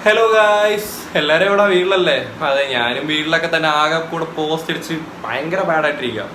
Hello guys, എല്ലാവരും ഇവിടെ വീട്ടിലല്ലേ? അതെ, ഞാനും വീട്ടിലൊക്കെ തന്നെ ആകെ കൂടെ പോസ്റ്റ് അടിച്ച് ഭയങ്കര ബാഡായിട്ടിരിക്കുക.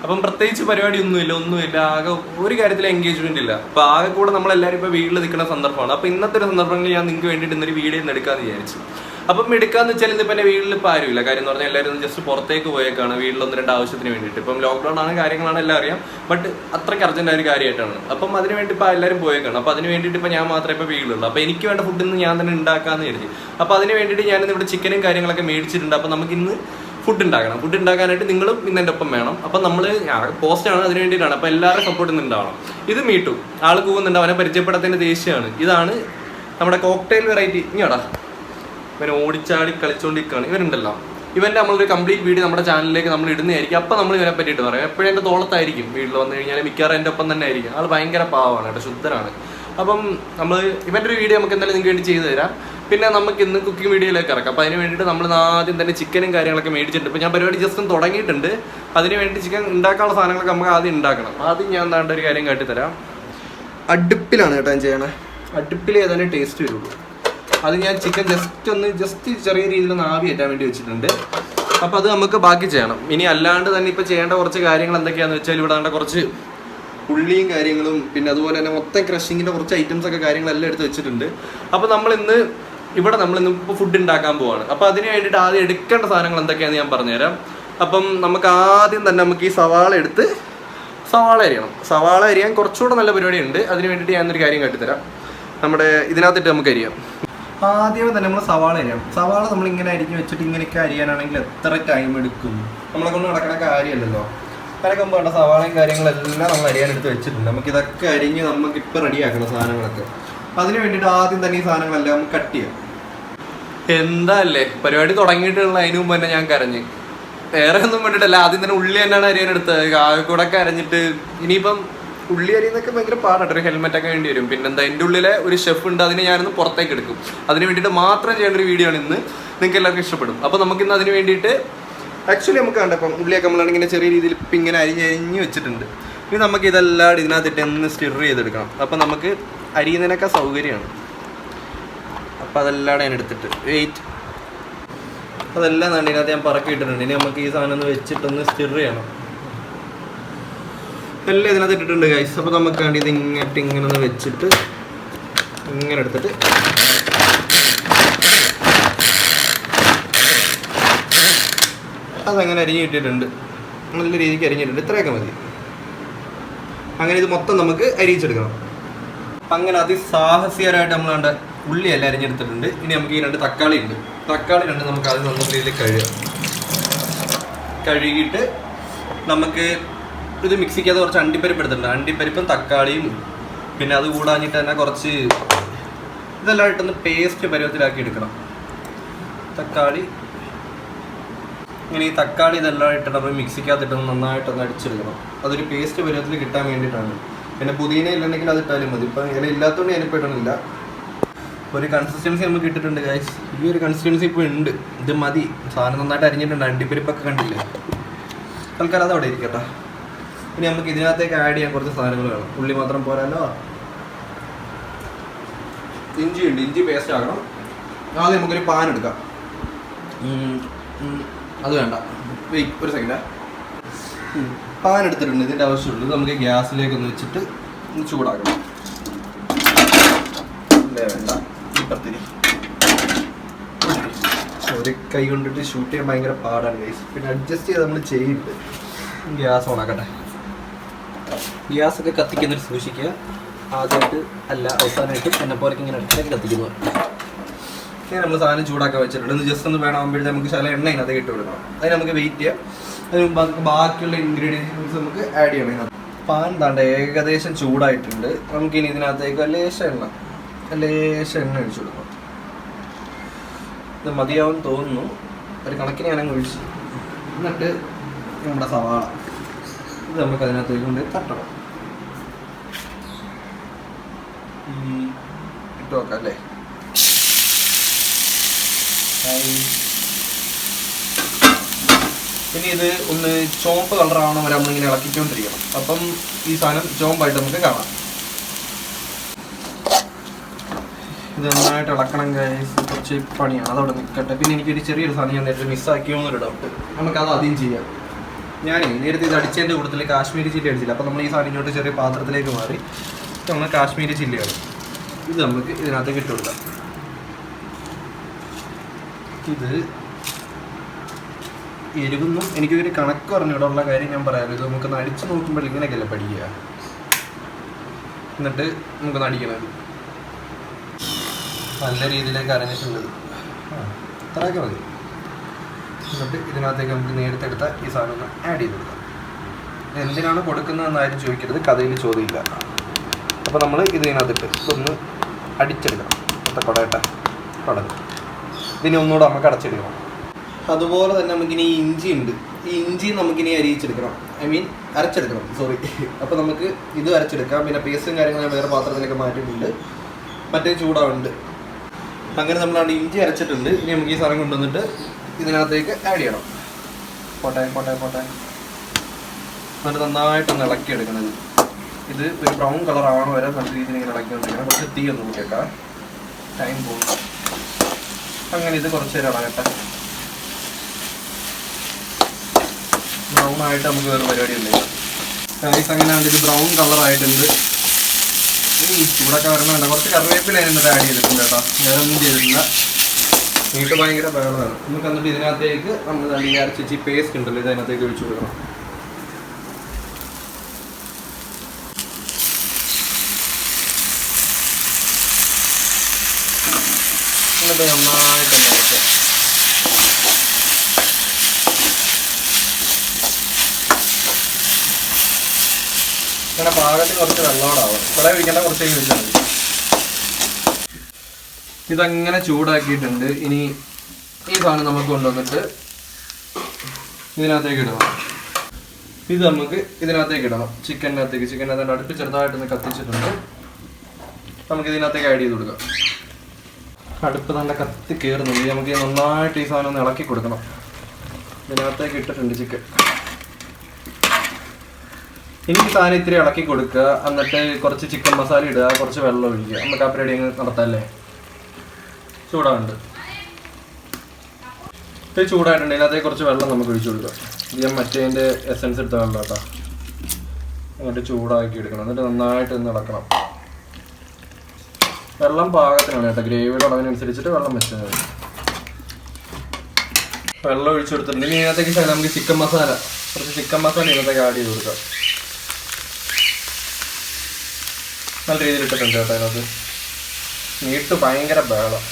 അപ്പം പ്രത്യേകിച്ച് ഒന്നുമില്ല, ആകെ ഒരു കാര്യത്തിൽ എൻഗേജ്മെന്റ് ഇല്ല. അപ്പൊ ആകെ കൂടെ നമ്മളെല്ലാവരും ഇപ്പൊ വീട്ടിൽ നിൽക്കുന്ന സന്ദർഭമാണ്. അപ്പൊ ഇന്നത്തെ ഒരു സന്ദർഭങ്ങളിൽ ഞാൻ നിങ്ങൾക്ക് വേണ്ടിയിട്ട് ഇന്നൊരു വീഡിയോ എടുക്കാന്ന് വിചാരിച്ചു. അപ്പം എടുക്കാന്ന് വെച്ചാൽ ഇന്നിപ്പോൾ എൻ്റെ വീട്ടിൽ ഇപ്പോൾ ആരുമില്ല. കാര്യം എന്ന് പറഞ്ഞാൽ എല്ലാവരും ജസ്റ്റ് പുറത്തേക്ക് പോയേക്കാണ് വീട്ടിൽ 1-2 ആവശ്യത്തിന് വേണ്ടിയിട്ട്. ഇപ്പം ലോക്ക്ഡൗൺ ആണ്, കാര്യങ്ങളാണ് എല്ലാം അറിയാം. ബട്ട് അത്രയ്ക്ക് അർജന്റ് ഒരു കാര്യമായിട്ടാണ്. അപ്പം അതിന് വേണ്ടി ഇപ്പോൾ എല്ലാവരും പോയേക്കാണ്. അപ്പോൾ അതിന് വേണ്ടിയിട്ട് ഇപ്പോൾ ഞാൻ മാത്രമേ ഇപ്പോൾ വീട്ടിലുള്ളൂ. അപ്പോൾ എനിക്ക് വേണ്ട ഫുഡ് ഇന്ന് ഞാൻ തന്നെ ഉണ്ടാക്കാമെന്ന് കരുതി. അപ്പോൾ അതിന് വേണ്ടിയിട്ട് ഞാനിന്ന് ഇവിടെ ചിക്കനും കാര്യങ്ങളൊക്കെ മേടിച്ചിട്ടുണ്ട്. അപ്പോൾ നമുക്ക് ഇന്ന് ഫുഡ് ഉണ്ടാക്കണം. ഫുഡ് ഉണ്ടാക്കാനായിട്ട് നിങ്ങളും ഇന്ന് എൻ്റെ ഒപ്പം വേണം. അപ്പം നമ്മൾ പോസ്റ്റാണ്, അതിന് വേണ്ടിയിട്ടാണ്. അപ്പോൾ എല്ലാവരും സപ്പോർട്ട് ഉണ്ടാവണം. ഇത് മീട്ടു ആൾ പോകുന്നുണ്ട്, അവനെ പരിചയപ്പെടാത്തതിൻ്റെ ദേഷ്യമാണ്. ഇതാണ് നമ്മുടെ കോക്ടെയിൽ വെറൈറ്റി. ഇങ്ങോട്ടാ, ഇവൻ ഓടിച്ചാടി കളിച്ചുകൊണ്ടിരിക്കുകയാണ്. ഇവരുണ്ടല്ലോ, ഇവൻ്റെ നമ്മളൊരു കംപ്ലീറ്റ് വീഡിയോ നമ്മുടെ ചാനലിലേക്ക് നമ്മൾ ഇടുന്നതായിരിക്കും. അപ്പം നമ്മൾ ഇവനെ പറ്റിയിട്ട് പറയാം. എപ്പോഴും എൻ്റെ തോളത്തായിരിക്കും. വീട്ടിൽ വന്നു കഴിഞ്ഞാൽ മിക്കവാറും എൻ്റെ ഒപ്പം തന്നെ ആയിരിക്കും. ആൾ ഭയങ്കര പാവമാണ് കേട്ടോ, ശുദ്ധനാണ്. അപ്പം നമ്മൾ ഇവൻ്റെ ഒരു വീഡിയോ നമുക്ക് എന്തായാലും നിങ്ങൾക്ക് വേണ്ടി ചെയ്തു തരാം. പിന്നെ നമുക്ക് ഇന്ന് കുക്കിംഗ് വീഡിയോയിലേക്ക് ഇറക്കാം. അപ്പോൾ അതിന് വേണ്ടിയിട്ട് നമ്മൾ ആദ്യം തന്നെ ചിക്കനും കാര്യങ്ങളൊക്കെ മേടിച്ചിട്ടുണ്ട്. ഇപ്പോൾ ഞാൻ പരിപാടി ജസ്റ്റ് തുടങ്ങിയിട്ടുണ്ട്. അതിന് വേണ്ടി ചിക്കൻ ഉണ്ടാക്കാനുള്ള സാധനങ്ങളൊക്കെ നമുക്ക് ആദ്യം ഉണ്ടാക്കണം. ആദ്യം ഞാൻ എന്താണ്ട് ഒരു കാര്യം കാട്ടിത്തരാം. അടുപ്പിലാണ് കേട്ടോ ഞാൻ ചെയ്യണേ. അടുപ്പിൽ ഏതായാലും ടേസ്റ്റ് വരുള്ളൂ. അത് ഞാൻ ചിക്കൻ ജസ്റ്റ് ചെറിയ രീതിയിൽ ഒന്ന് ആവി കയറ്റാൻ വേണ്ടി വെച്ചിട്ടുണ്ട്. അപ്പോൾ അത് നമുക്ക് ബാക്കി ചെയ്യണം. ഇനി അല്ലാണ്ട് തന്നെ ഇപ്പോൾ ചെയ്യേണ്ട കുറച്ച് കാര്യങ്ങൾ എന്തൊക്കെയാണെന്ന് വെച്ചാൽ ഇവിടെ വേണ്ട കുറച്ച് ഉള്ളിയും കാര്യങ്ങളും, പിന്നെ അതുപോലെ തന്നെ മൊത്തം ക്രഷിങ്ങിൻ്റെ കുറച്ച് ഐറ്റംസ് ഒക്കെ കാര്യങ്ങളെല്ലാം എടുത്ത് വെച്ചിട്ടുണ്ട്. അപ്പോൾ നമ്മളിന്ന് ഇപ്പോൾ ഫുഡ് ഉണ്ടാക്കാൻ പോവാണ്. അപ്പോൾ അതിന് വേണ്ടിയിട്ട് ആദ്യം എടുക്കേണ്ട സാധനങ്ങൾ എന്തൊക്കെയാണെന്ന് ഞാൻ പറഞ്ഞുതരാം. അപ്പം നമുക്ക് ആദ്യം തന്നെ നമുക്ക് ഈ സവാള അരിയണം. സവാള അരിയാൻ കുറച്ചുകൂടെ നല്ല പരിപാടിയുണ്ട്. അതിന് വേണ്ടിയിട്ട് ഞാനൊരു കാര്യം കാട്ടിത്തരാം. നമ്മുടെ ഇതിനകത്തിട്ട് നമുക്ക് അരിയാം. ആദ്യമേ തന്നെ നമ്മൾ സവാള അരിയണം. സവാള നമ്മളിങ്ങനെ അരിഞ്ഞ് വെച്ചിട്ട് ഇങ്ങനെയൊക്കെ അരിയാനാണെങ്കിൽ എത്ര ടൈം എടുക്കും? നമ്മളെ കൊണ്ട് നടക്കുന്ന കാര്യമല്ലല്ലോ. അതിനൊക്കെ വേണ്ട സവാളയും കാര്യങ്ങളെല്ലാം നമ്മൾ അരിയാനെടുത്ത് വെച്ചിട്ടുണ്ട്. നമുക്കിതൊക്കെ അരിഞ്ഞ് നമുക്കിപ്പോൾ റെഡിയാക്കണം സാധനങ്ങളൊക്കെ. അതിന് വേണ്ടിയിട്ട് ആദ്യം തന്നെ ഈ സാധനങ്ങളെല്ലാം നമുക്ക് കട്ട് ചെയ്യാം. എന്താ അല്ലേ പരിപാടി തുടങ്ങിയിട്ടുള്ള അതിന് മുമ്പ് തന്നെ ഞാൻ കരഞ്ഞ്. വേറെ ഒന്നും വേണ്ടിയിട്ടല്ല, ആദ്യം തന്നെ ഉള്ളി തന്നെയാണ് അരിയാനെടുത്തത്. കൂടെ ഒക്കെ അരഞ്ഞിട്ട് ഇനിയിപ്പം ഉള്ളി അരിയുന്നൊക്കെ ഭയങ്കര പാടാണ്. ഒരു ഹെൽമെറ്റൊക്കെ വേണ്ടി വരും. പിന്നെന്താ, എൻ്റെ ഉള്ളിലെ ഒരു ഷെഫ് ഉണ്ട്, അതിന് ഞാനൊന്ന് പുറത്തേക്ക് എടുക്കും. അതിന് വേണ്ടിയിട്ട് മാത്രം ചെയ്യേണ്ട ഒരു വീഡിയോ ആണ് ഇന്ന്. നിങ്ങൾക്ക് എല്ലാവർക്കും ഇഷ്ടപ്പെടും. അപ്പോൾ നമുക്കിന്ന് അതിന് വേണ്ടിയിട്ട് ആക്ച്വലി നമുക്ക് കണ്ടപ്പം ഉള്ളിയൊക്കെ നമ്മളാണിങ്ങനെ ചെറിയ രീതിയിൽ ഇപ്പം ഇങ്ങനെ അരിഞ്ഞ് വെച്ചിട്ടുണ്ട്. ഇനി നമുക്ക് ഇതെല്ലാം ഇതിനകത്തിട്ട് ഒന്ന് സ്റ്റിർ ചെയ്തെടുക്കണം. അപ്പം നമുക്ക് അരിയുന്നതിനൊക്കെ സൗകര്യമാണ്. അപ്പം അതെല്ലാം ഞാൻ എടുത്തിട്ട് അതെല്ലാം തന്നെ ഇതിനകത്ത് ഞാൻ പറക്കിയിട്ടിട്ടുണ്ട്. ഇനി നമുക്ക് ഈ സാധനം ഒന്ന് വെച്ചിട്ടൊന്ന് സ്റ്റിർ ചെയ്യണം. എല്ലാം ഇതിനകത്ത് ഇട്ടിട്ടുണ്ട് ഗൈസ്. അപ്പോൾ നമുക്ക് വേണ്ടി ഇത് ഇങ്ങനെ ഒന്ന് വെച്ചിട്ട് ഇങ്ങനെ എടുത്തിട്ട് അതങ്ങനെ അരിഞ്ഞ് കിട്ടിയിട്ടുണ്ട്. നല്ല രീതിക്ക് അരിഞ്ഞിട്ടുണ്ട്. ഇത്രയൊക്കെ മതി. അങ്ങനെ ഇത് മൊത്തം നമുക്ക് അരിയിച്ചെടുക്കണം. അപ്പം അങ്ങനെ അതിസാഹസികരായിട്ട് നമ്മൾ കണ്ട ഉള്ളിയെല്ലാം അരിഞ്ഞെടുത്തിട്ടുണ്ട്. ഇനി നമുക്ക് ഈ 2 തക്കാളി ഉണ്ട്. തക്കാളി നമുക്ക് അത് നല്ല രീതിയിൽ കഴുകിയിട്ട് നമുക്ക് ഇത് മിക്സിക്കകത്ത് കുറച്ച് അണ്ടിപ്പരിപ്പ് എടുത്തിട്ടുണ്ട്. അണ്ടിപ്പരിപ്പും തക്കാളിയും പിന്നെ അത് കൂടാഞ്ഞിട്ട് തന്നെ കുറച്ച് ഇതെല്ലാം ഇട്ടൊന്ന് പേസ്റ്റ് പരുവത്തിലാക്കി എടുക്കണം. തക്കാളി ഇങ്ങനെ ഈ തക്കാളി ഇതെല്ലാം ഇട്ടിട്ട് നമ്മൾ മിക്സിക്കകത്തിട്ടൊന്ന് നന്നായിട്ടൊന്ന് അടിച്ചെടുക്കണം. അതൊരു പേസ്റ്റ് പരുവത്തിൽ കിട്ടാൻ വേണ്ടിയിട്ടാണ്. പിന്നെ പുതിന ഇല്ലെങ്കിൽ അത് ഇട്ടാലും മതി. ഇപ്പം ഇല ഇല്ലാത്തതുകൊണ്ട് ഞാനിപ്പോൾ ഇടണില്ല. ഒരു കൺസിസ്റ്റൻസി നമുക്ക് ഇട്ടിട്ടുണ്ട് ഗൈസ്. ഈ ഒരു കൺസിസ്റ്റൻസി ഇപ്പോൾ ഉണ്ട്. ഇത് മതി. സാധനം നന്നായിട്ട് അരിഞ്ഞിട്ടുണ്ട്. അണ്ടിപ്പരിപ്പൊക്കെ കണ്ടില്ലേ? തൽക്കാലം അതവിടെ ഇരിക്കട്ടെ. ഇനി നമുക്ക് ഇതിനകത്തേക്ക് ആഡ് ചെയ്യാൻ കുറച്ച് സാധനങ്ങൾ വേണം. ഉള്ളി മാത്രം പോരാല്ലോ, ഇഞ്ചിയുണ്ട്. ഇഞ്ചി പേസ്റ്റ് ആക്കണം. ആദ്യം നമുക്കൊരു പാൻ എടുക്കാം. അത് വേണ്ട, ഒരു സെക്കൻഡ്. പാൻ എടുത്തിട്ടുണ്ട്. ഇതിൻ്റെ ആവശ്യമുള്ളത് നമുക്ക് ഗ്യാസിലേക്കൊന്ന് വെച്ചിട്ട് ചൂടാക്കണം. ഇല്ലേ, വേണ്ട, ഇപ്പത്തിരി. ഒരു കൈ കൊണ്ടിട്ട് ഷൂട്ട് ചെയ്യാൻ ഭയങ്കര പാടാണ് ഗൈസ്. പിന്നെ അഡ്ജസ്റ്റ് ചെയ്ത് നമ്മൾ ചെയ്യുന്നുണ്ട്. ഗ്യാസ് ഓണാക്കട്ടെ. ഗ്യാസൊക്കെ കത്തിക്കുന്നൊരു സൂക്ഷിക്കുക. ആദ്യമായിട്ട് അല്ല, അവസാനമായിട്ട് എന്നെ പോലൊക്കെ ഇങ്ങനെ ഇടയ്ക്ക് കത്തിക്കുന്നു. ഇങ്ങനെ നമ്മൾ സാധനം ചൂടാക്കാൻ വെച്ചിട്ടുണ്ട്. ജസ്റ്റ് ഒന്ന് വേണമെങ്കിൽ നമുക്ക് ചില എണ്ണ ഇതിനകത്ത് ഇട്ട് കൊടുക്കണം. അതിന് നമുക്ക് വെയിറ്റ് ചെയ്യാം. അതിന് മുമ്പ് നമുക്ക് ബാക്കിയുള്ള ഇൻഗ്രീഡിയൻസ് നമുക്ക് ആഡ് ചെയ്യണം. പാൻ താണ്ട ഏകദേശം ചൂടായിട്ടുണ്ട്. നമുക്കിനി ഇതിനകത്തേക്ക് ലേശം എണ്ണ ഒഴിച്ചു കൊടുക്കണം. ഇത് മതിയാവും തോന്നുന്നു. ഒരു കണക്കിന് ഞാനങ്ങ് ഒഴിച്ചു. എന്നിട്ട് നമ്മുടെ സവാള ഇത് നമുക്ക് അതിനകത്തേക്ക് കൊണ്ട് തട്ടണം. ഇട്ട് വെക്കാം അല്ലേ? ഇനി ഇത് ഒന്ന് ചുവപ്പ് കളറാവണ വരെ നമ്മളിങ്ങനെ ഇളക്കിക്കൊണ്ടിരിക്കണം. അപ്പം ഈ സാധനം ചുവപ്പായിട്ട് നമുക്ക് കാണാം. ഇത് നന്നായിട്ട് ഇളക്കണം ഗൈസ്. കുറച്ച് പണിയാണ്, അതവിടെ നിൽക്കട്ടെ. പിന്നെ എനിക്കൊരു ചെറിയൊരു സാധനം ഞാൻ നേരത്തെ മിസ്സാക്കിയോന്നൊരു ഡൗട്ട്. നമുക്കത് ആദ്യം ചെയ്യാം. ഞാനേ നേരത്തെ ഇത് അടിച്ചതിൻ്റെ കൂട്ടത്തിൽ കാശ്മീരി ചില്ലി അടിച്ചില്ല. അപ്പോൾ നമ്മൾ ഈ സാധനം ഇങ്ങോട്ട് ചെറിയ പാത്രത്തിലേക്ക് മാറി നമ്മൾ കാശ്മീരി ചില്ലിയാണ്. ഇത് നമുക്ക് ഇതിനകത്തേക്ക് ഇട്ട് കൊടുക്കാം. ഇത് എരിവൊന്നും എനിക്കൊരു കണക്ക് പറഞ്ഞു ഇവിടെ ഉള്ള കാര്യം ഞാൻ പറയാമല്ലോ. ഇത് നമുക്കൊന്ന് അടിച്ച് നോക്കുമ്പോൾ ഇങ്ങനെയൊക്കെയല്ലേ പഠിക്കുക. എന്നിട്ട് നമുക്കൊന്ന് അടിക്കണത് നല്ല രീതിയിലേക്ക് അരഞ്ഞിട്ടുള്ളത് ഇത്രയൊക്കെ മതി. എന്നിട്ട് ഇതിനകത്തേക്ക് നമുക്ക് നേരത്തെ എടുത്ത ഈ സാധനം ഒന്ന് ആഡ് ചെയ്ത് കൊടുക്കാം. എന്തിനാണ് കൊടുക്കുന്നതെന്ന് ആരും ചോദിക്കരുത്, കഥയിൽ ചോദ്യമില്ല. അപ്പോൾ നമ്മൾ ഇതിനകത്തിട്ട് ഇതൊന്ന് അടിച്ചെടുക്കണം. മൊത്തം കുടങ്ങും. ഇതിനെ ഒന്നുകൂടെ നമുക്ക് അടച്ചെടുക്കണം. അതുപോലെ തന്നെ നമുക്കിനി ഇഞ്ചി ഉണ്ട്. ഈ ഇഞ്ചി നമുക്കിനി അരിയിച്ചെടുക്കണം, അരച്ചെടുക്കണം, സോറി. അപ്പോൾ നമുക്ക് ഇത് അരച്ചെടുക്കാം. പിന്നെ പേസ്റ്റും കാര്യങ്ങളും ഞാൻ വേറെ പാത്രത്തിലേക്ക് മാറ്റിയിട്ടുണ്ട്, മറ്റേ ചൂടാവുണ്ട്. അങ്ങനെ നമ്മളാണ് ഇഞ്ചി അരച്ചിട്ടുണ്ട്. ഇനി നമുക്ക് ഈ സാധനം കൊണ്ടുവന്നിട്ട് ഇതിനകത്തേക്ക് ആഡ് ചെയ്യണം. പോട്ടെ. എന്നിട്ട് നന്നായിട്ടൊന്ന് ഇളക്കിയെടുക്കണം. ഇത് ഒരു ബ്രൗൺ കളർ ആവണ വരെ നല്ല രീതിയിൽ ഇങ്ങനെ ഇളക്കിക്കൊണ്ടിരിക്കണം. കുറച്ച് തീ ഒന്ന് കൂട്ടിയേക്കാം, ടൈം പോകും. അങ്ങനെ ഇത് കുറച്ച് നേരം ഇളകട്ടെ. ബ്രൗൺ ആയിട്ട് നമുക്ക് വേറെ പരിപാടി ഉണ്ട്. അങ്ങനെ ഇത് ബ്രൗൺ കളറായിട്ടുണ്ട്. ചൂടൊക്കെ വരണമല്ല. കുറച്ച് കറിവേപ്പില അതിനകത്ത് ആഡ് ചെയ്തിട്ടുണ്ട് കേട്ടോ, വേറെ ഒന്നും ചെയ്തിട്ടില്ല. നീട്ട് ഭയങ്കര ബഹളമാണ്. നമുക്ക് എന്നിട്ട് ഇതിനകത്തേക്ക് നമ്മൾ നല്ല അരച്ച് പേസ്റ്റ് ഉണ്ടല്ലോ ഇത് അതിനകത്തേക്ക് ഒഴിച്ചു കൊടുക്കണം. എന്നിട്ട് നന്നായിട്ട് നോക്കാം. അങ്ങനെ പാകത്തിന് കുറച്ച് വെള്ളോടാവും. വെള്ളം ഒഴിക്കേണ്ട, കുറച്ചേക്ക് ഒഴിച്ചാൽ മതി. ഇതങ്ങനെ ചൂടാക്കിയിട്ടുണ്ട്. ഇനി ഈ സാധനം നമുക്ക് കൊണ്ടുവന്നിട്ട് ഇതിനകത്തേക്ക് ഇടണം. ഇത് നമുക്ക് ഇതിനകത്തേക്ക് ഇടണം, ചിക്കനകത്തേക്ക് അടുപ്പ് ചെറുതായിട്ടൊന്ന് കത്തിച്ചിട്ടുണ്ട്. നമുക്ക് ഇതിനകത്തേക്ക് ആഡ് ചെയ്ത് കൊടുക്കാം. അടുപ്പ് നല്ല കത്തി കയറുന്നുണ്ട്. നമുക്ക് നന്നായിട്ട് ഈ സാധനം ഒന്ന് ഇളക്കി കൊടുക്കണം. ഇതിനകത്തേക്ക് ഇട്ടിട്ടുണ്ട് ചിക്കൻ. ഇനി ഈ സാധനം ഇത്തിരി ഇളക്കി കൊടുക്കുക. എന്നിട്ട് കുറച്ച് ചിക്കൻ മസാല ഇടുക, കുറച്ച് വെള്ളം ഒഴിക്കുക. നമുക്ക് ആ പരിപാടി അങ്ങ് നടത്താമല്ലേ. ചൂടാവുണ്ട്. ഇത് ചൂടായിട്ടുണ്ട്. ഇതിനകത്തേക്ക് കുറച്ച് വെള്ളം നമുക്ക് ഒഴിച്ചു കൊടുക്കാം. ഇത് ഞാൻ മറ്റേതിൻ്റെ എസൻസ് എടുത്ത വെള്ളം കേട്ടോ. എന്നിട്ട് ചൂടാക്കി എടുക്കണം. എന്നിട്ട് നന്നായിട്ട് ഒന്ന് ഇളക്കണം. വെള്ളം പാകത്തിനാണ് കേട്ടോ, ഗ്രേവിയുടെ അളവിനനുസരിച്ചിട്ട് വെള്ളം വെച്ചാൽ മതി. വെള്ളം ഒഴിച്ചു കൊടുത്തിട്ടുണ്ട്. ഇനി ഇതിനകത്തേക്ക് നമുക്ക് കുറച്ച് ചിക്കൻ മസാല ഇതിനകത്തേക്ക് ആഡ് ചെയ്ത് കൊടുക്കാം. നല്ല രീതിയിൽ ഇട്ടിട്ടുണ്ട് കേട്ടോ. അതിനകത്ത് നീട്ട് ഭയങ്കര ബഹളം.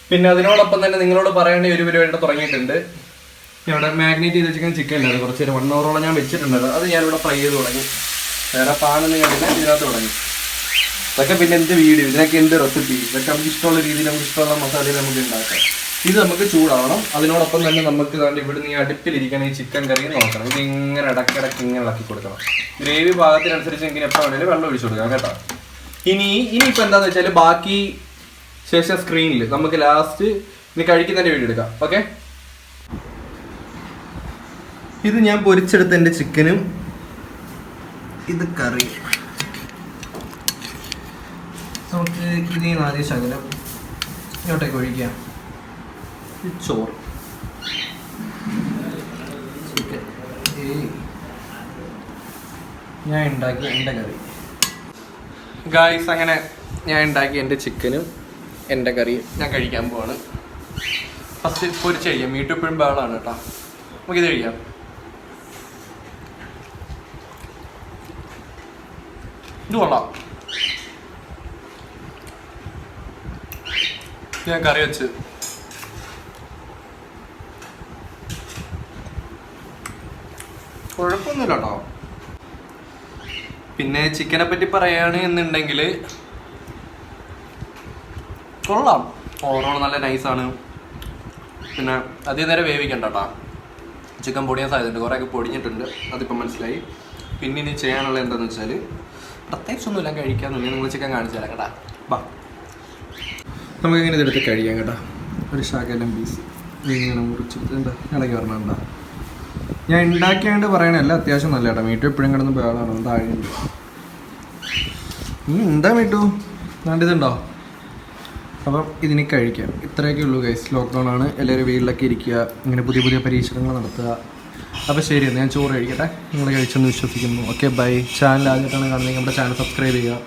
പിന്നെ അതിനോടൊപ്പം തന്നെ നിങ്ങളോട് പറയേണ്ട ഒരു പരിപാടി തുടങ്ങിയിട്ടുണ്ട്. ഇവിടെ മാഗ്നേറ്റ് ചെയ്ത് വെച്ചിരിക്കുന്ന ചിക്കൻ ഉണ്ടായിരുന്നു, കുറച്ച് നേരം 1 hour ഞാൻ വെച്ചിട്ടുണ്ടായിരുന്നു. അത് ഞാനിവിടെ ഫ്രൈ ചെയ്ത് തുടങ്ങി. വേറെ പാനൊന്നും കണ്ടില്ല, ഇതിനകത്ത് തുടങ്ങി. ഇതൊക്കെ പിന്നെ എന്ത് വീഡിയോ, ഇതിനൊക്കെ എന്ത് റെസിപ്പി, ഇതൊക്കെ നമുക്ക് ഇഷ്ടമുള്ള രീതിയിൽ നമുക്ക് ഇഷ്ടമുള്ള മസാലയിൽ നമുക്ക് ഉണ്ടാക്കാം. ഇത് നമുക്ക് ചൂടാവണം. അതിനോടൊപ്പം തന്നെ നമുക്ക് ഇവിടുന്ന് ഈ അടുപ്പിലിരിക്കണം ഈ ചിക്കൻ കറി നോക്കണം. ഇത് ഇങ്ങനെ ഇടയ്ക്കിടയ്ക്ക് ഇങ്ങനെ ഇളക്കി കൊടുക്കണം. ഗ്രേവി പാകത്തിനനുസരിച്ച് ഇങ്ങനെ എപ്പോൾ വേണേലും വെള്ളം ഒഴിച്ചു കൊടുക്കാം കേട്ടോ. ഇനിയിപ്പോൾ എന്താണെന്ന് വെച്ചാൽ ബാക്കി ശേഷം സ്ക്രീനിൽ നമുക്ക് ലാസ്റ്റ് ഇനി കഴിക്കുന്നതിൻ്റെ വീഡിയോ എടുക്കാം. ഓക്കെ, ഇത് ഞാൻ പൊരിച്ചെടുത്ത എൻ്റെ ചിക്കനും ഇത് കറി. നമുക്ക് ഇതിൽ ആദ്യം ശകലം ഇങ്ങോട്ടേക്ക് ഒഴിക്കാം. ചോറ്, ചിക്കൻ, ഞാൻ ഉണ്ടാക്കിയ എൻ്റെ കറി. ഗായ്സ്, അങ്ങനെ ഞാൻ ഉണ്ടാക്കിയ എൻ്റെ ചിക്കനും എൻ്റെ കറിയും ഞാൻ കഴിക്കാൻ പോവാണ്. ഫസ്റ്റ് പൊരിച്ച് കഴിക്കാം. മീറ്റ് എപ്പോഴും ബഹളമാണ് കേട്ടോ. നമുക്കിത് കഴിക്കാം. ഇത് കൊള്ളാം. ഞാൻ കറി വെച്ച് കുഴപ്പമൊന്നുമില്ല കേട്ടോ. പിന്നെ ചിക്കനെ പറ്റി പറയുകയാണ് എന്നുണ്ടെങ്കിൽ കൊള്ളാം. ഓവറോൾ നല്ല നൈസാണ്. പിന്നെ അധികം നേരം വേവിക്കണ്ട കേട്ടോ. ചിക്കൻ പൊടിയാൻ സാധ്യതയുണ്ട്, കുറേയൊക്കെ പൊടിഞ്ഞിട്ടുണ്ട്, അതിപ്പം മനസ്സിലായി. പിന്നെ ഇനി ചെയ്യാനുള്ള എന്താണെന്ന് വെച്ചാൽ പ്രത്യേകിച്ചൊന്നുമില്ല, കഴിക്കാമെന്നുണ്ടെങ്കിൽ നിങ്ങൾ ചിക്കൻ കാണിച്ചു തരാം കേട്ടോ. ബാ, നമുക്കിങ്ങനെ ഇതെടുത്ത് കഴിക്കാം കേട്ടോ. ഒരു ശകലം പീസ് ഇങ്ങനെ മുറിച്ചിട്ട് എന്താ ഇടയ്ക്ക് പറഞ്ഞുണ്ടോ. ഞാൻ ഉണ്ടാക്കിയാണ്ട് പറയണല്ല, അത്യാവശ്യം നല്ല കേട്ടോ. മീറ്റു എപ്പോഴും കിടന്ന് ബേളാണ്. താഴെ എന്താ മീറ്റു വേണ്ടതുണ്ടോ? അപ്പം ഇതിന് കഴിക്കാം. ഇത്രയൊക്കെ ഉള്ളൂ ഗൈസ്. ലോക്ക്ഡൗൺ ആണ്, എല്ലാവരും വീട്ടിലൊക്കെ ഇരിക്കുക, ഇങ്ങനെ പുതിയ പുതിയ പരീക്ഷണങ്ങൾ നടത്തുക. അപ്പോൾ ശരി, ഞാൻ ചോറ് കഴിക്കട്ടെ. നിങ്ങൾ കഴിച്ചെന്ന് വിശ്വസിക്കുന്നു. Okay bye. ചാനൽ ആദ്യമായിട്ടാണ് കാണുന്നത് നമ്മുടെ ചാനൽ സബ്സ്ക്രൈബ് ചെയ്യുക.